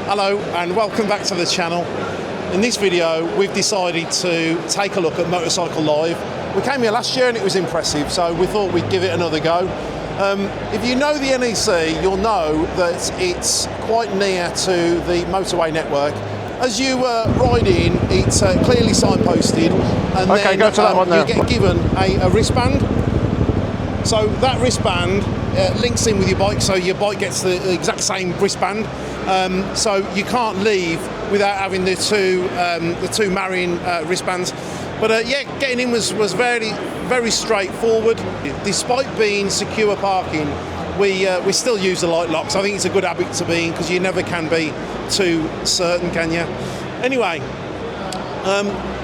Hello and welcome back to the channel. In this video we've decided to take a look at Motorcycle Live. We came here last year and it was impressive, so we thought we'd give it another go. If you know the NEC, you'll know that it's quite near to the motorway network. As you ride in, it's clearly signposted, and then go to that one now. You get given a wristband. So that wristband links in with your bike, so your bike gets the exact same wristband. So you can't leave without having the two marrying wristbands. But yeah, getting in was very straightforward. Despite being secure parking, we still use the light locks. I think it's a good habit to be in because you never can be too certain, can you? Anyway,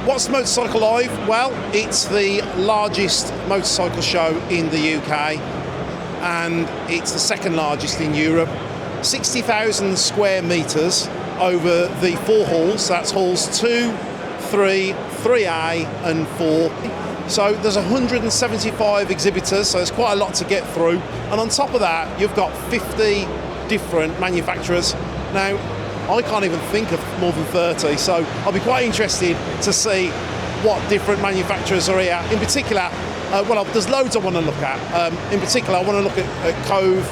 what's Motorcycle Live? Well, it's the largest motorcycle show in the UK, and it's the second largest in Europe. 60,000 square metres over the four halls. That's halls 2, 3, 3A and 4. So there's 175 exhibitors, so there's quite a lot to get through. And on top of that, you've got 50 different manufacturers. Now, I can't even think of more than 30, so I'll be quite interested to see what different manufacturers are here. In particular, well, there's loads I want to look at. In particular, I want to look at Kove,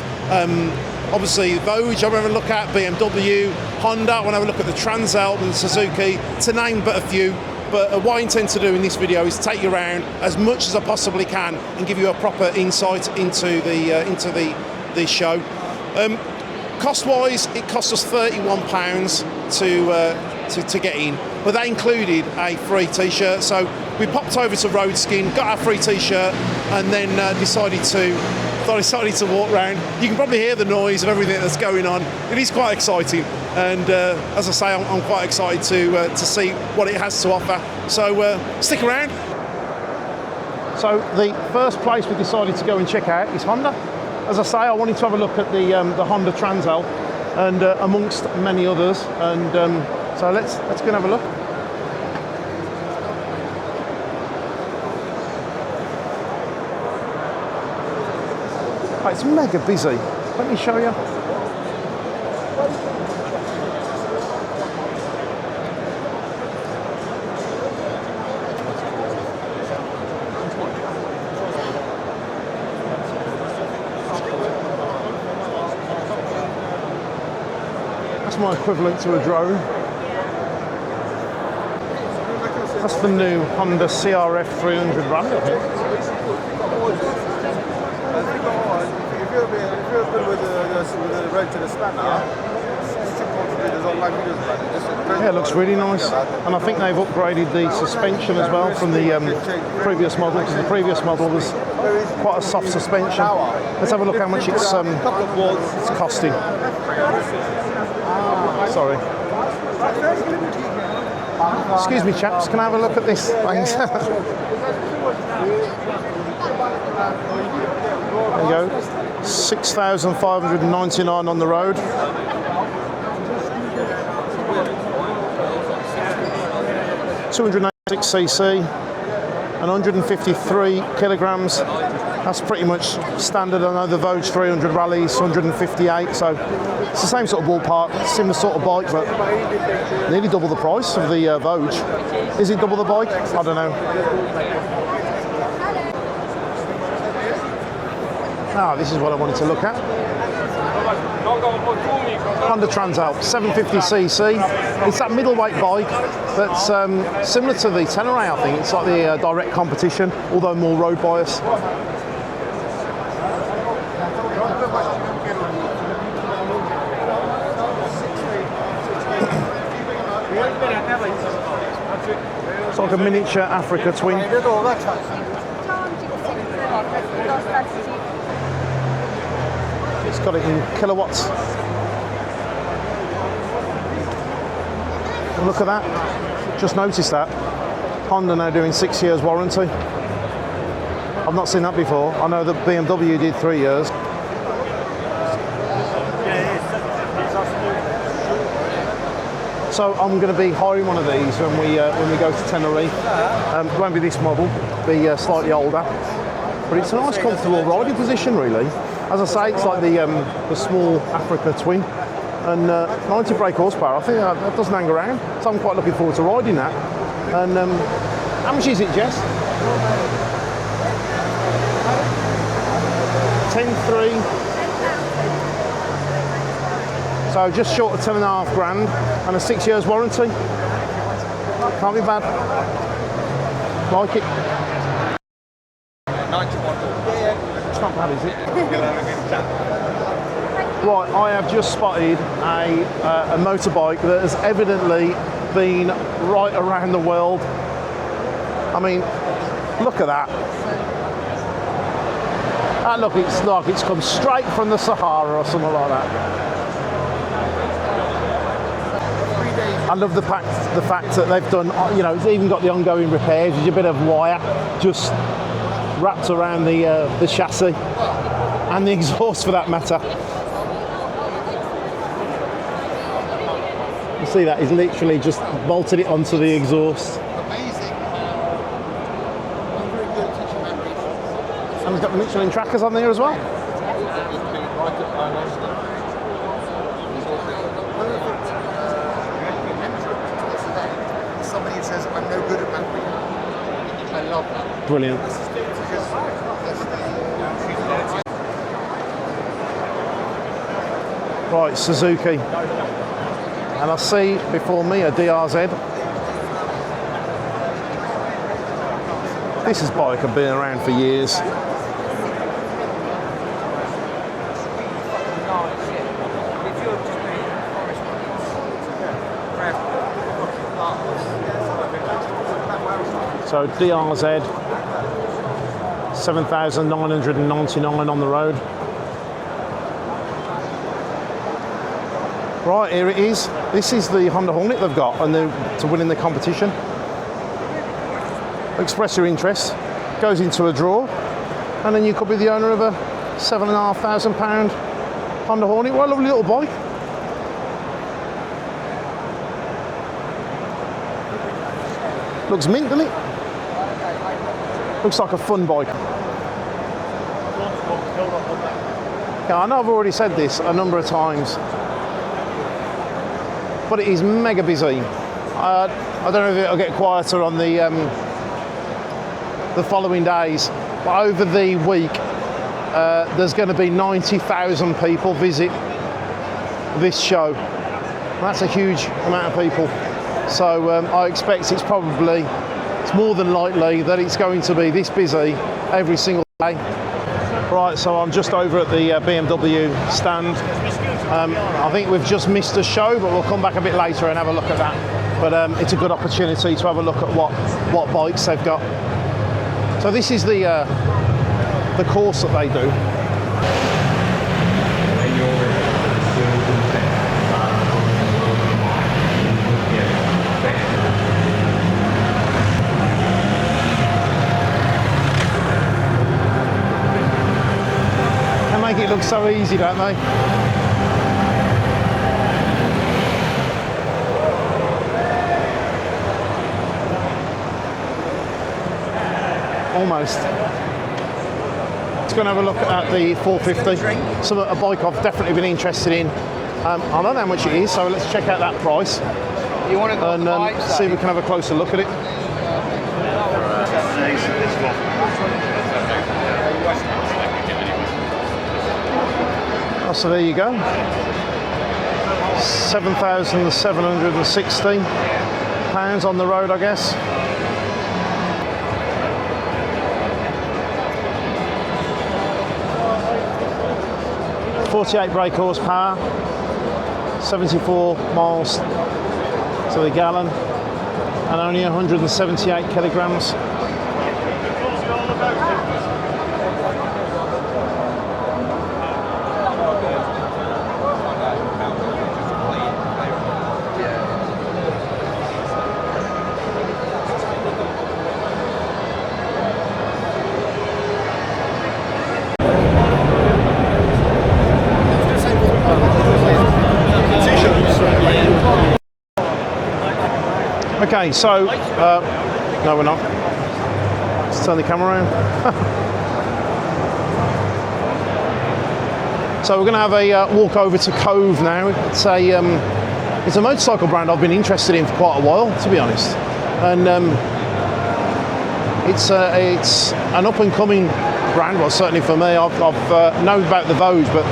obviously Voge I want to look at, BMW, Honda, I want to have a look at the Transalp and Suzuki, to name but a few. But what I intend to do in this video is take you around as much as I possibly can and give you a proper insight into the show. Cost-wise, it cost us £31 to get in, but that included a free T-shirt. So we popped over to Roadskin, got our free T-shirt, and then decided to walk around. You can probably hear the noise of everything that's going on. It is quite exciting, and as I say, I'm quite excited to see what it has to offer. So stick around. So the first place we decided to go and check out is Honda. As I say, I wanted to have a look at the Honda Transalp, and amongst many others. And so let's go and have a look. Oh, it's mega busy. Let me show you. That's my equivalent to a drone. That's the new Honda CRF 300 Rally, I think. Yeah, it looks really nice, and I think they've upgraded the suspension as well from the previous model, because the previous model was quite a soft suspension. Let's have a look how much it's costing. Sorry. Excuse me, chaps, can I have a look at this? Thanks. There you go. 6,599 on the road. .296cc and 153 kilograms. That's pretty much standard. I know the Voge 300 Rally's 158, so it's the same sort of ballpark, similar sort of bike, but nearly double the price of the Voge. Is it double the bike? I don't know. Ah, this is what I wanted to look at. Honda Transalp, 750cc. It's that middleweight bike that's similar to the Tenere, I think. It's like the direct competition, although more road bias. It's like a miniature Africa twin. It's got it in kilowatts. Look at that. Just noticed that. Honda now doing 6 years warranty. I've not seen that before. I know that BMW did 3 years. So I'm going to be hiring one of these when we go to Tenerife. It won't be this model, be slightly older. But it's a nice comfortable riding position really. As I say, it's like the small Africa twin. And 90 brake horsepower, I think that doesn't hang around. So I'm quite looking forward to riding that. And how much is it, Jess? 10.3. So just short of 10.5 grand and a 6 years warranty. Can't be bad. Like it. 91. It's not bad, is it? Right, I have just spotted a motorbike that has evidently been right around the world. I mean, look at that. That looks like it's come straight from the Sahara or something like that. I love the fact that they've done, you know, it's even got the ongoing repairs. There's a bit of wire just wrapped around the chassis and the exhaust for that matter. You see that? He's literally just bolted it onto the exhaust. Amazing. Very good teaching memories. And he's got the Michelin trackers on there as well. Somebody says, I'm no good at mapping. I love that. Brilliant. Right, Suzuki. And I see before me a DRZ. This is bike has been around for years. So DRZ, 7,999 on the road. Right, here it is. This is the Honda Hornet they've got and to win in the competition. Express your interest, goes into a draw, and then you could be the owner of a £7,500 Honda Hornet. What a lovely little bike. Looks mint, doesn't it? Looks like a fun bike. Yeah, I know I've already said this a number of times, but it is mega busy. I don't know if it'll get quieter on the following days, but over the week there's going to be 90,000 people visit this show. That's a huge amount of people. So I expect it's more than likely that it's going to be this busy every single day. Right, so I'm just over at the BMW stand. I think we've just missed a show, but we'll come back a bit later and have a look at that. But it's a good opportunity to have a look at what bikes they've got. So this is the course that they do. They make it look so easy, don't they? Almost. Let's go and have a look at the 450. So a bike I've definitely been interested in. I don't know how much it is, so let's check out that price. You want to go and see if we can have a closer look at it. Oh, so there you go. £7,760 on the road, I guess. .48 brake horsepower, 74 miles to the gallon, and only 178 kilograms. Okay, so, no we're not. Let's turn the camera around. So we're going to have a walk over to Kove now. It's a motorcycle brand I've been interested in for quite a while, to be honest. And it's an up-and-coming brand, well, certainly for me. I've known about the Voge, but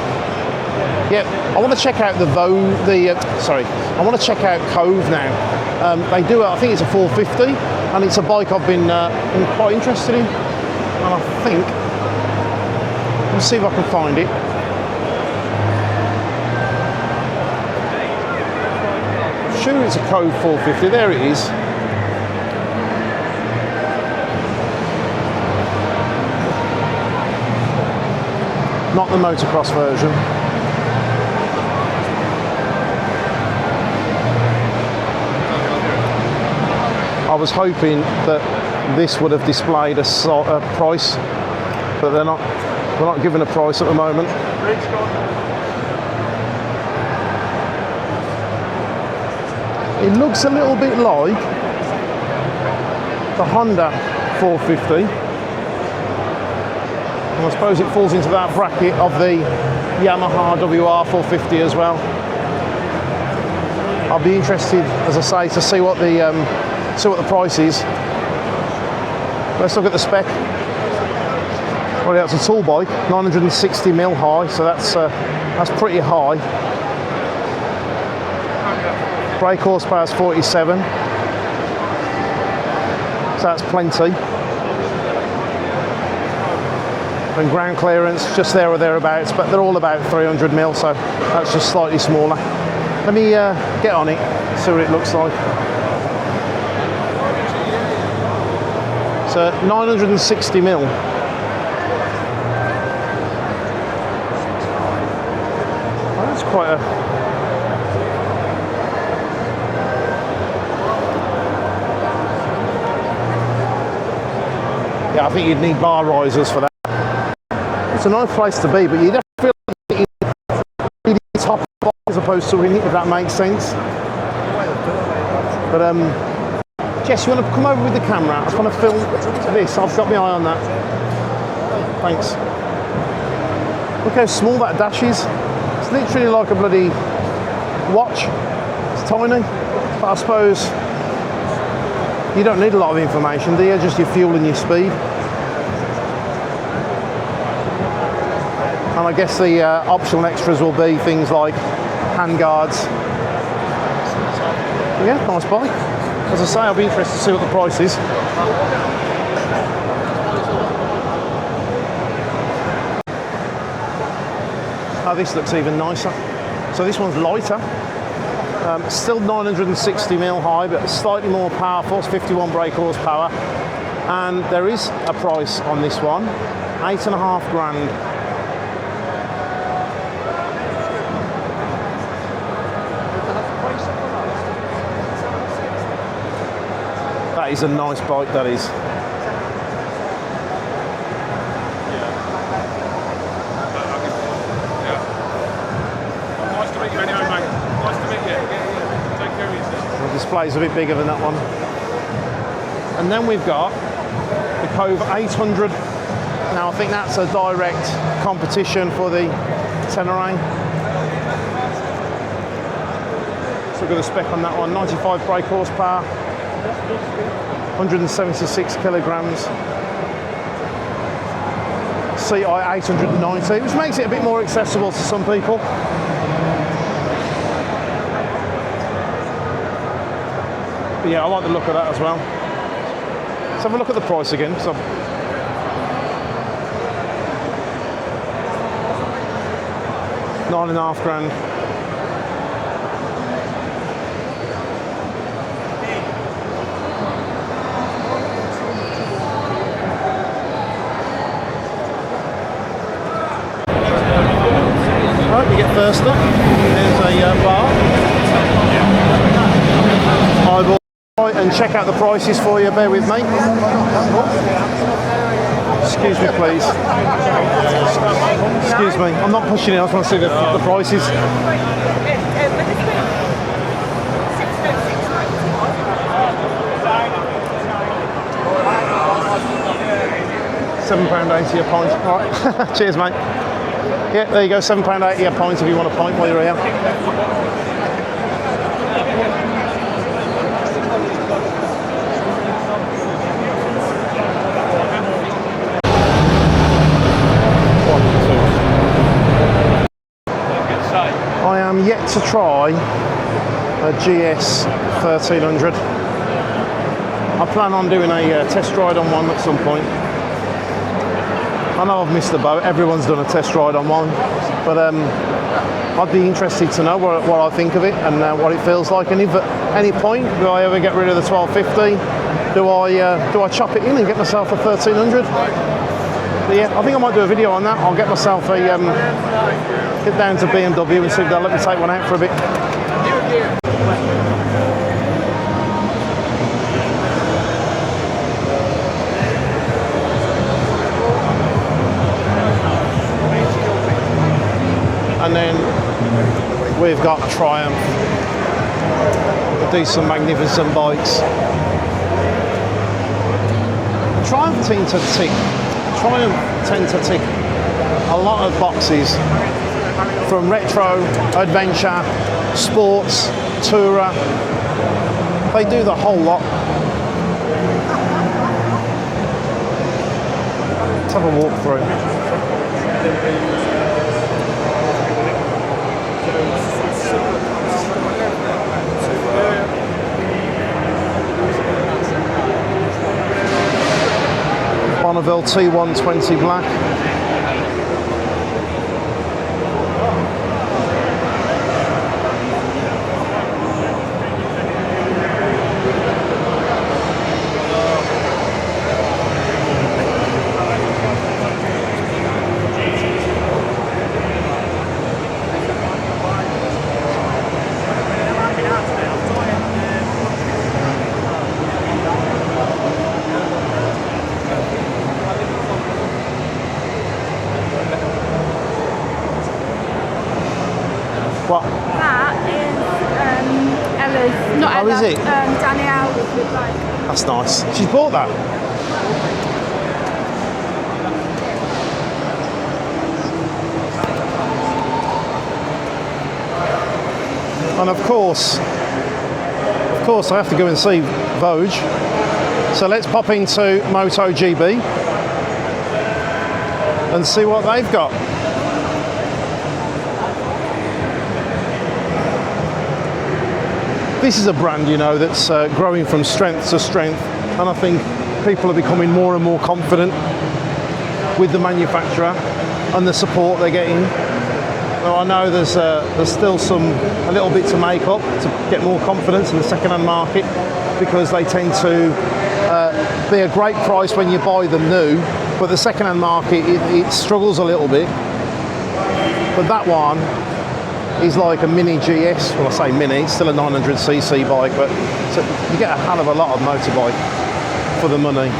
yeah, I want to check out the Voge. I want to check out Kove now. They do it. I think it's a 450, and it's a bike I've been quite interested in. And I think, let's see if I can find it. I'm sure it's a Kove 450. There it is. Not the motocross version. I was hoping that this would have displayed a price, but we're not given a price at the moment. It looks a little bit like the Honda 450. And I suppose it falls into that bracket of the Yamaha WR450 as well. I'll be interested, as I say, to see what the price is. Let's look at the spec. Well, that's a tall bike, 960mm high, so that's pretty high. Brake horsepower is 47, so that's plenty. And ground clearance just there or thereabouts, but they're all about 300mm, so that's just slightly smaller. Let me get on it, see what it looks like. So 960mm. Well, that's quite a... Yeah, I think you'd need bar risers for that. It's a nice place to be, but you'd have to feel like it's top as opposed to in it, if that makes sense. But Jess, you want to come over with the camera? I just want to film this. I've got my eye on that. Thanks. Look how small that dash is. It's literally like a bloody watch. It's tiny, but I suppose you don't need a lot of information, do you? Just your fuel and your speed. And I guess the optional extras will be things like handguards. Yeah, nice bike. As I say, I'll be interested to see what the price is. Oh, this looks even nicer. So this one's lighter. Still 960mm high, but slightly more powerful. It's 51 brake horsepower. And there is a price on this one, 8.5 grand. That is a nice bike, that is. Nice to meet you anyway, mate. Nice to meet you. Take care of yourself. The display's a bit bigger than that one. And then we've got the Kove 800. Now I think that's a direct competition for the Tenere. Let's look at the spec on that one. 95 brake horsepower. 176 kilograms, CI 890, which makes it a bit more accessible to some people. But yeah, I like the look of that as well. Let's have a look at the price again. So £9.5 grand. You get first up. There's a bar. I will and check out the prices for you. Bear with me. Excuse me, please. Excuse me. I'm not pushing it. I just want to see the prices. £7.80 a pint. All right. Cheers, mate. Yeah, there you go, £7.80 a pint if you want a pint while you're here. I am yet to try a GS 1300. I plan on doing a test ride on one at some point. I know I've missed the boat, everyone's done a test ride on one, but I'd be interested to know what I think of it and what it feels like, and if at any point do I ever get rid of the 1250, do I chop it in and get myself a 1300? But yeah, I think I might do a video on that. I'll get myself a, get down to BMW and see if they'll let me take one out for a bit. And then we've got Triumph, decent, magnificent bikes. Triumph tend to tick a lot of boxes, from retro, adventure, sports, tourer. They do the whole lot. Let's have a walk through. Bonneville T120 black. What? That is Ella's, not Oh, Ella. is it? Danielle. That's nice. She's bought that. And of course, I have to go and see Voge. So let's pop into MotoGB and see what they've got. This is a brand, you know, that's growing from strength to strength, and I think people are becoming more and more confident with the manufacturer and the support they're getting. Now, I know there's still a little bit to make up to get more confidence in the second-hand market, because they tend to be a great price when you buy them new, but the second-hand market it struggles a little bit. But that one is like a mini GS. Well, I say mini, it's still a 900cc bike, but so you get a hell of a lot of motorbike for the money.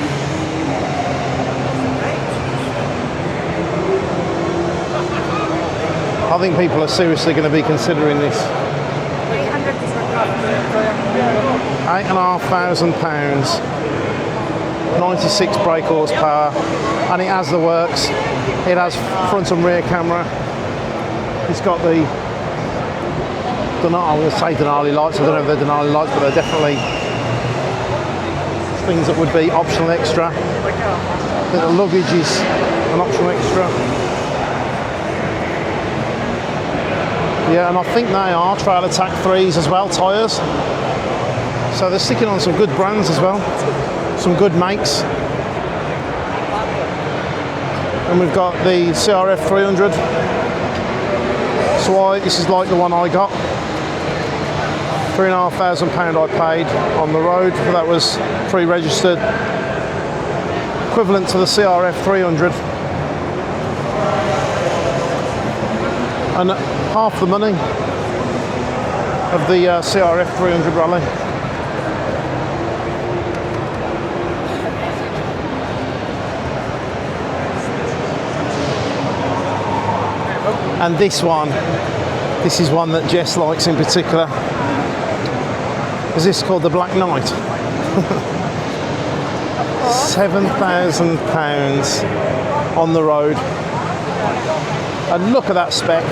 I think people are seriously going to be considering this. £8,500, 96 brake horsepower, and it has the works. It has front and rear camera. It's got the I'm going to say Denali lights. I don't know if they're Denali lights, but they're definitely things that would be optional extra. I think the luggage is an optional extra. Yeah, and I think they are Trail Attack 3s as well, tyres. So they're sticking on some good brands as well, some good makes. And we've got the CRF 300. So this is like the one I got. £3,500 I paid on the road. That was pre-registered. Equivalent to the CRF 300. And half the money of the CRF 300 Rally. And this is one that Jess likes in particular. Is this called the Black Knight? £7,000 on the road. And look at that spec.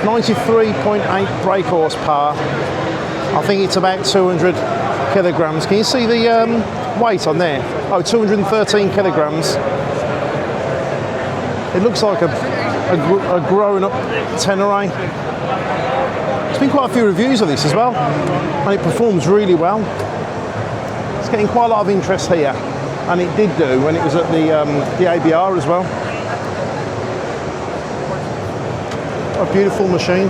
93.8 brake horsepower. I think it's about 200 kilograms. Can you see the weight on there? Oh, 213 kilograms. It looks like a grown-up Tenere. There's been quite a few reviews of this as well, and it performs really well. It's getting quite a lot of interest here, and it did do when it was at the ABR as well. A beautiful machine.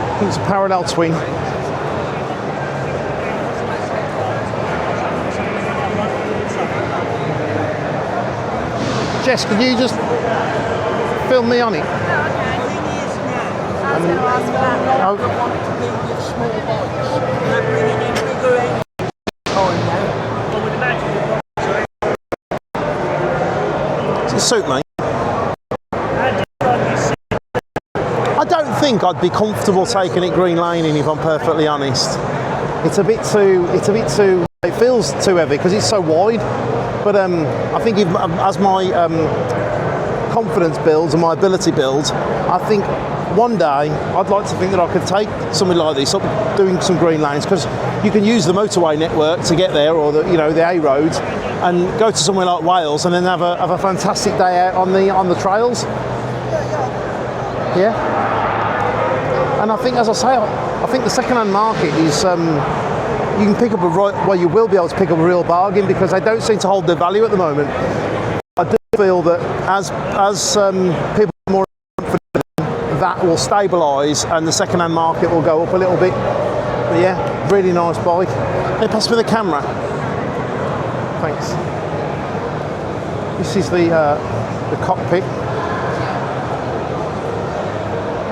I think it's a parallel twin. Jess, could you just film me on it? Does it suit me? I don't think I'd be comfortable taking it green laning, if I'm perfectly honest. It feels too heavy because it's so wide. But I think as my confidence builds and my ability builds, I think one day I'd like to think that I could take something like this up doing some green lanes, because you can use the motorway network to get there, or the A roads, and go to somewhere like Wales and then have a fantastic day out on the trails. Yeah. And I think, as I say, I think the second-hand market is. You can pick up you will be able to pick up a real bargain, because they don't seem to hold their value at the moment. I do feel that as people are more confident, that will stabilise and the second-hand market will go up a little bit. But yeah, really nice bike. Hey, pass me the camera. Thanks. This is the cockpit.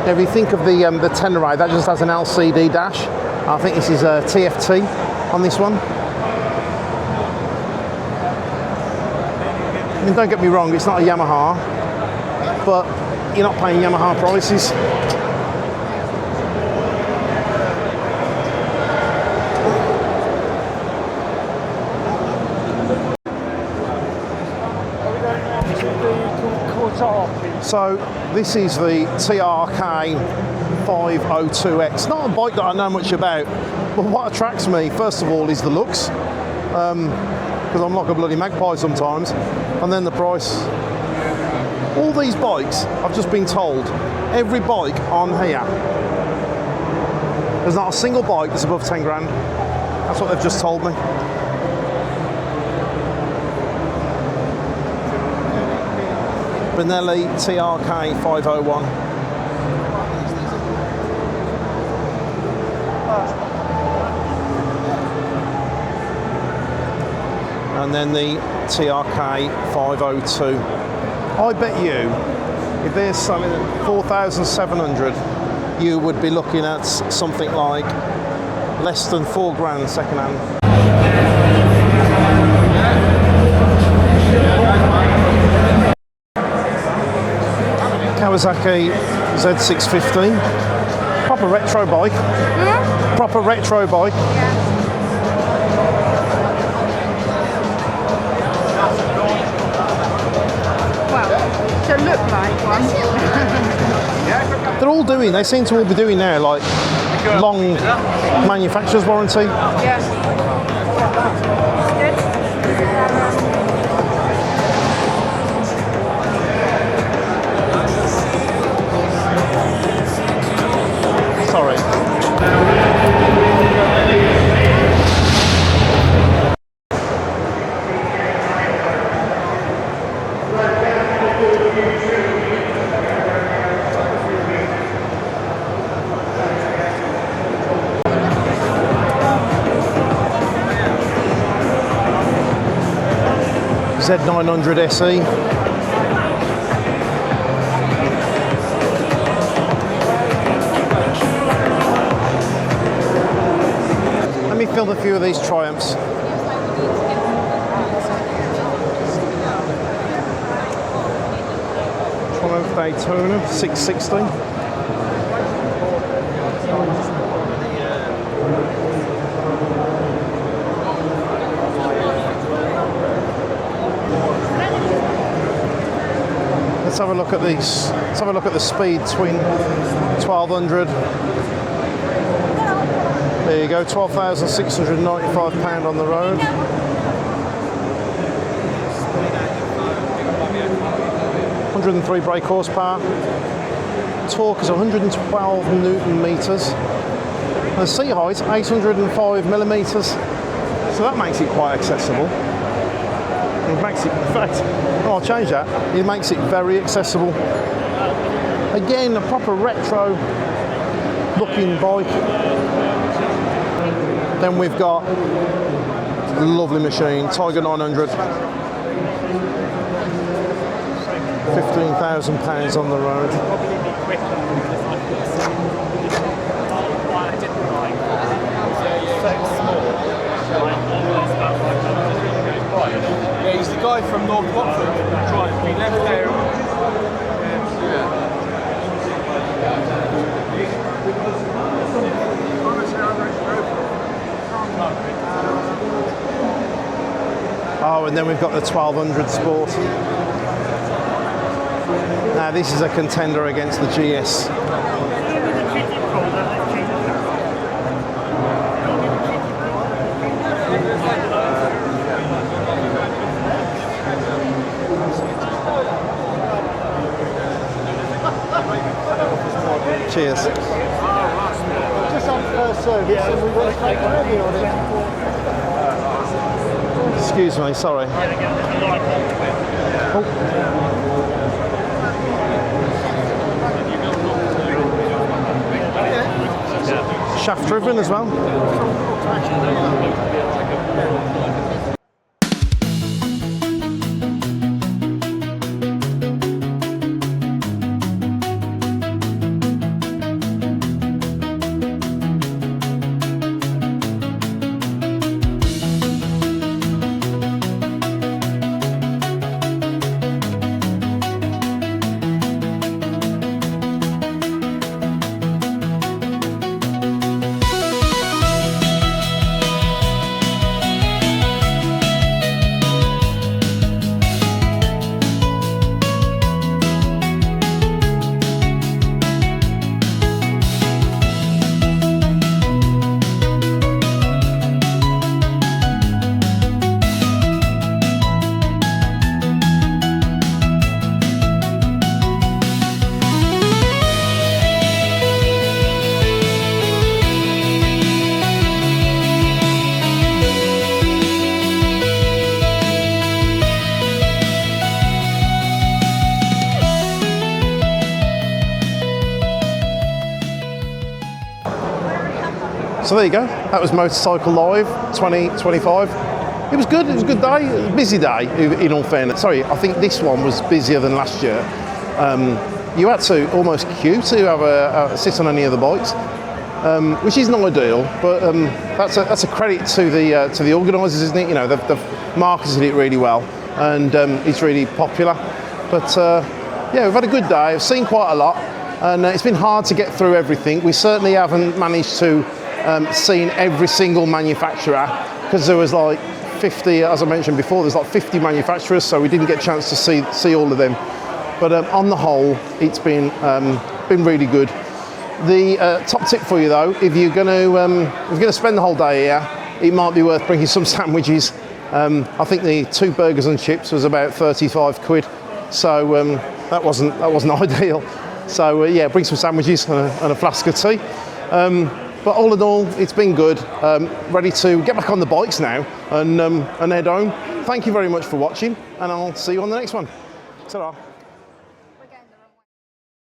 Now, if you think of the Tenere, that just has an LCD dash. I think this is a TFT on this one. I mean, don't get me wrong, it's not a Yamaha, but you're not paying Yamaha prices. So this is the TRK 502X. Not a bike that I know much about, but what attracts me first of all is the looks, because I'm like a bloody magpie sometimes, and then the price. All these bikes, I've just been told, every bike on here, there's not a single bike that's above 10 grand. That's what they've just told me. Benelli TRK 501. And then the TRK 502. I bet you, if they're selling at 4,700, you would be looking at something like less than 4 grand second hand. Kawasaki Z650. Proper retro bike. Mm-hmm. Proper retro bike. Yeah. To look like one. They seem to all be doing now, like long manufacturer's warranty. Yeah. Good. Sorry. Z900 SE. Let me film a few of these Triumphs. Triumph Daytona 660. have a look at these. Let's have a look at the speed between 1200. There you go, 12,695 pound on the road. 103 brake horsepower. Torque is 112 newton meters. And the seat height 805 millimeters. So that makes it quite accessible. It makes it, in fact, oh, I'll change that. It makes it very accessible. Again, a proper retro looking bike. Then we've got a lovely machine, Tiger 900. £15,000 on the road. Yeah, he's the guy from North Watford. Right, we left there. Oh, and then we've got the 1200 Sport. Now this is a contender against the GS. Cheers. Just on first service, and we want to take a review on it. Excuse me, sorry. Oh. Shaft driven as well. So there you go, that was Motorcycle Live 2025. It was good, it was a good day, a busy day in all fairness. Sorry, I think this one was busier than last year. You had to almost queue to have a sit on any of the bikes, which isn't ideal, but that's a credit to the organisers, isn't it? You know, they've marketed it really well, and it's really popular. But yeah, we've had a good day, I've seen quite a lot, and it's been hard to get through everything. We certainly haven't managed to seen every single manufacturer, because there was like 50, as I mentioned before, there's like 50 manufacturers, so we didn't get a chance to see all of them. But on the whole, it's been really good. The top tip for you though, if you're going to spend the whole day here, it might be worth bringing some sandwiches. I think the 2 burgers and chips was about 35 quid, so that wasn't ideal. So yeah, bring some sandwiches and a flask of tea. But all in all, it's been good. Ready to get back on the bikes now and head home. Thank you very much for watching, and I'll see you on the next one. Ta-ra.